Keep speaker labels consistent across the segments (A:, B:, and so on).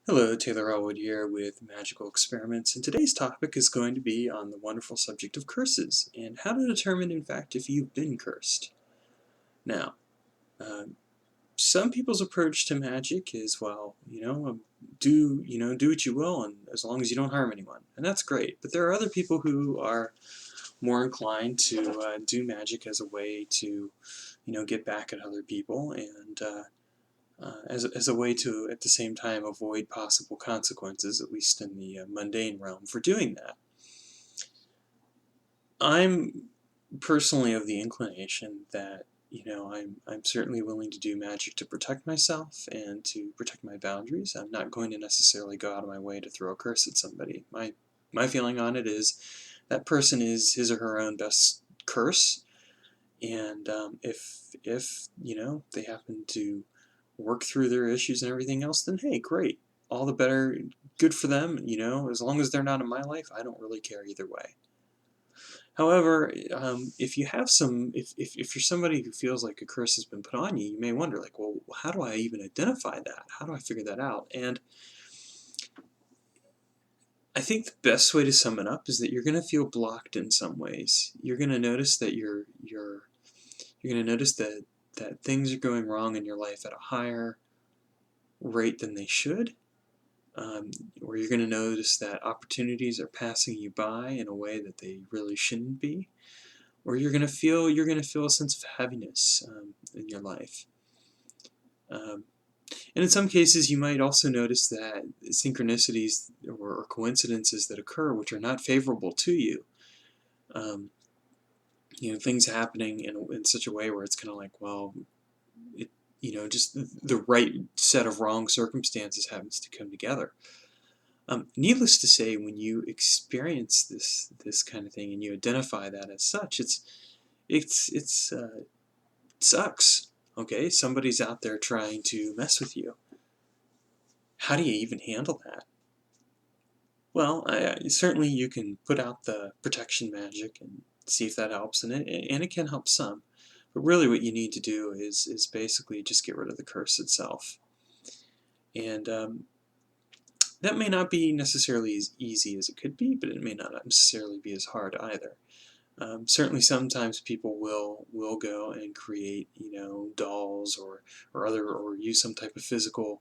A: Hello, Taylor Ellwood here with Magical Experiments, and today's topic is going to be on the wonderful subject of curses and how to determine, in fact, if you've been cursed. Now, uh, some people's approach to magic is, well, do what you will, and as long as you don't harm anyone, and that's great. But there are other people who are more inclined to do magic as a way to, get back at other people and as a way to, at the same time, avoid possible consequences, at least in the mundane realm, for doing that. I'm personally of the inclination that, I'm certainly willing to do magic to protect myself and to protect my boundaries. I'm not going to necessarily go out of my way to throw a curse at somebody. My feeling on it is that person is his or her own best curse, and if they happen to work through their issues and everything else, then hey, great, all the better, good for them. As long as they're not in my life, I don't really care either way. However, if you have if you're somebody who feels like a curse has been put on you, you may wonder, like, well, how do I even identify that? How do I figure that out? And I think the best way to sum it up is that you're going to feel blocked in some ways. You're going to notice that you're going to notice that things are going wrong in your life at a higher rate than they should, or you're going to notice that opportunities are passing you by in a way that they really shouldn't be, or you're going to feel a sense of heaviness in your life. And in some cases, you might also notice that synchronicities or coincidences that occur which are not favorable to you. Um, things happening in such a way where it's kind of like, well, it, just the right set of wrong circumstances happens to come together. Needless to say, when you experience this kind of thing and you identify that as such, it sucks. Okay, somebody's out there trying to mess with you. How do you even handle that? Well, certainly you can put out the protection magic and see if that helps, and it can help some. But really, what you need to do is basically just get rid of the curse itself. And that may not be necessarily as easy as it could be, but it may not necessarily be as hard either. Certainly, sometimes people will go and create, dolls or use some type of physical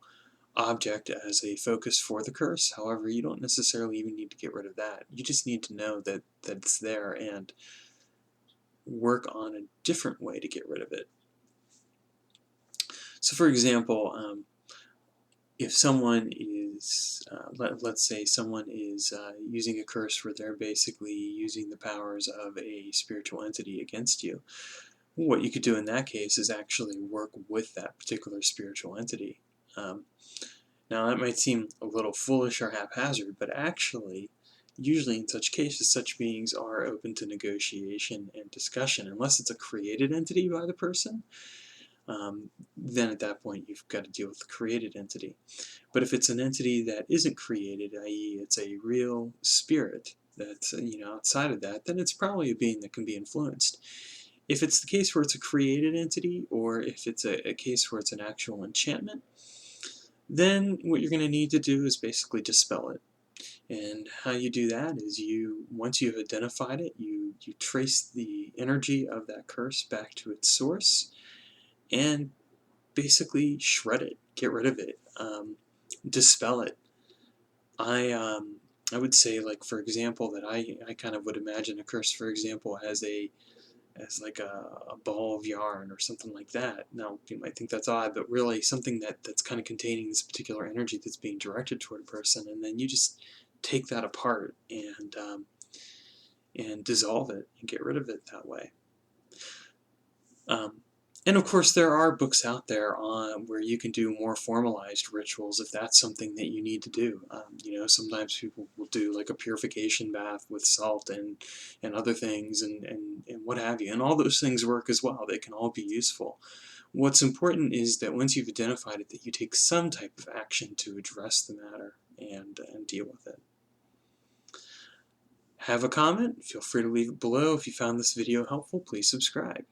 A: object as a focus for the curse. However, you don't necessarily even need to get rid of that. You just need to know that it's there and work on a different way to get rid of it. So, for example, if someone is, let's say someone is using a curse where they're basically using the powers of a spiritual entity against you, what you could do in that case is actually work with that particular spiritual entity. Now, that might seem a little foolish or haphazard, but actually, usually in such cases, such beings are open to negotiation and discussion, unless it's a created entity by the person. Then at that point, you've got to deal with the created entity. But if it's an entity that isn't created, i.e., it's a real spirit that's outside of that, then it's probably a being that can be influenced. If it's the case where it's a created entity, or if it's a case where it's an actual enchantment, then what you're going to need to do is basically dispel it. And how you do that is once you've identified it, you trace the energy of that curse back to its source and basically shred it, get rid of it, dispel it. I would say, like, for example, that I kind of would imagine a curse, for example, as like a ball of yarn or something like that. Now, you might think that's odd, but really something that's kind of containing this particular energy that's being directed toward a person, and then you just take that apart and dissolve it and get rid of it that way. Um, and of course, there are books out there on where you can do more formalized rituals if that's something that you need to do. Sometimes people will do like a purification bath with salt and other things and what have you. And all those things work as well. They can all be useful. What's important is that once you've identified it, that you take some type of action to address the matter and deal with it. Have a comment? Feel free to leave it below. If you found this video helpful, please subscribe.